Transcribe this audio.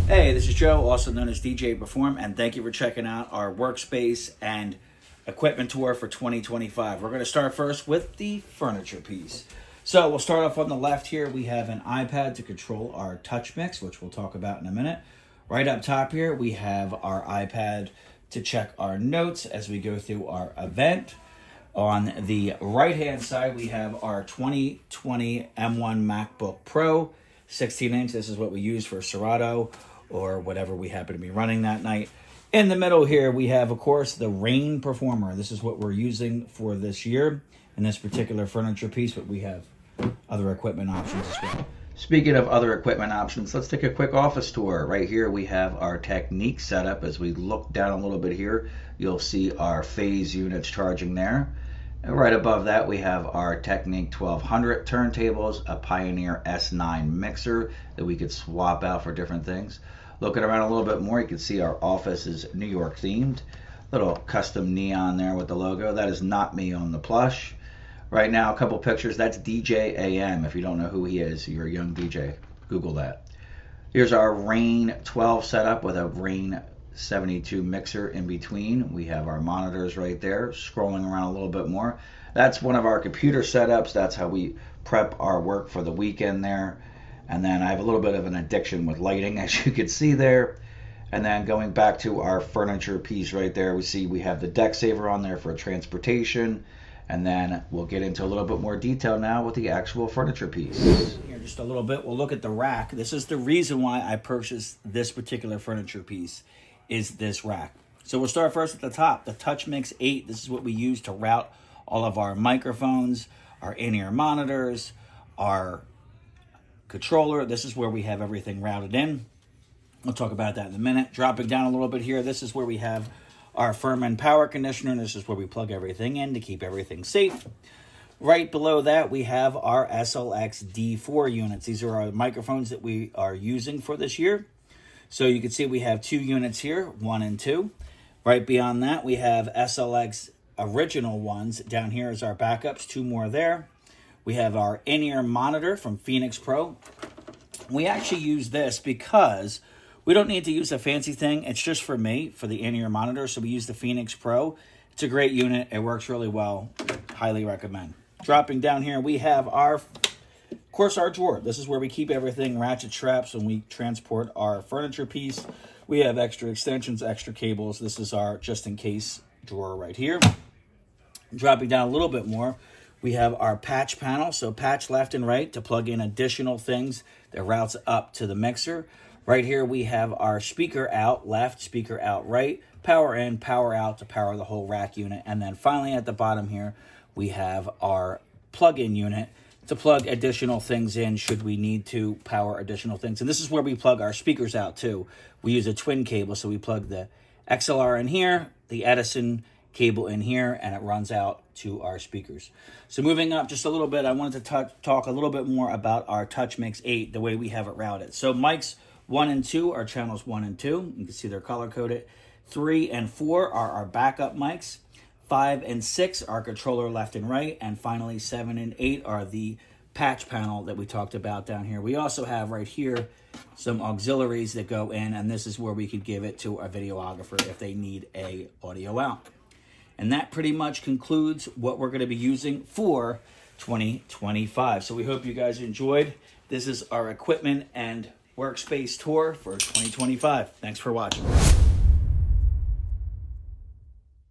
Hey, this is Joe, also known as DJ Perform, and thank you for checking out our workspace and equipment tour for 2025. We're going to start first with the furniture piece. So we'll start off on the left here. We have an iPad to control our touch mix, which we'll talk about in a minute. Right up top here, we have our iPad to check our notes as we go through our event. On the right-hand side, we have our 2020 M1 MacBook Pro, 16-inch. This is what we use for Serato or whatever we happen to be running that night. In the middle here, we have, of course, the Rain Performer. This is what we're using for this year in this particular furniture piece, but we have other equipment options as well. Speaking of other equipment options, let's take a quick office tour. Right here, we have our Technique setup. As we look down a little bit here, you'll see our phase units charging there. And right above that, we have our Technique 1200 turntables, a Pioneer S9 mixer that we could swap out for different things. Looking around a little bit more, you can see our office is New York themed. Little custom neon there with the logo. That is not me on the plush. Right now, a couple pictures. That's DJ AM. If you don't know who he is, you're a young DJ. Google that. Here's our Rain 12 setup with a Rain 72 mixer in between. We have our monitors right there. Scrolling around a little bit more, that's one of our computer setups. That's how we prep our work for the weekend there. And then I have a little bit of an addiction with lighting, as you can see there. And then going back to our furniture piece right there, we see we have the deck saver on there for transportation. And then we'll get into a little bit more detail now with the actual furniture piece. Here just a little bit, we'll look at the rack. This is the reason why I purchased this particular furniture piece, is this rack. So we'll start first at the top, the TouchMix 8. This is what we use to route all of our microphones, our in-ear monitors, our controller. This is where we have everything routed in. We'll talk about that in a minute. Dropping down a little bit here, this is where we have our Furman power conditioner. This is where we plug everything in to keep everything safe. Right below that, we have our SLX D4 units. These are our microphones that we are using for this year. So you can see we have 2 units here, 1 and 2. Right beyond that, we have SLX original ones. Down here is our backups, 2 more there. We have our in-ear monitor from Phoenix Pro. We actually use this because we don't need to use a fancy thing. It's just for me, for the in-ear monitor. So we use the Phoenix Pro. It's a great unit. It works really well. Highly recommend. Dropping down here, we have our drawer. This is where we keep everything, ratchet straps, when we transport our furniture piece. We have extra extensions, extra cables. This is our just-in-case drawer right here. Dropping down a little bit more, we have our patch panel, so patch left and right to plug in additional things that routes up to the mixer. Right here we have our speaker out left, speaker out right, power in, power out to power the whole rack unit. And then finally at the bottom here, we have our plug-in unit to plug additional things in should we need to power additional things. And this is where we plug our speakers out too. We use a twin cable, so we plug the XLR in here, the Edison cable in here, and it runs out to our speakers. So moving up just a little bit, I wanted to talk a little bit more about our TouchMix 8, the way we have it routed. So mics 1 and 2 are channels 1 and 2. You can see they're color-coded. 3 and 4 are our backup mics. 5 and 6 are controller left and right. And finally, 7 and 8 are the patch panel that we talked about down here. We also have right here some auxiliaries that go in, and this is where we could give it to a videographer if they need a audio out. And that pretty much concludes what we're going to be using for 2025. So we hope you guys enjoyed. This is our equipment and workspace tour for 2025. Thanks for watching.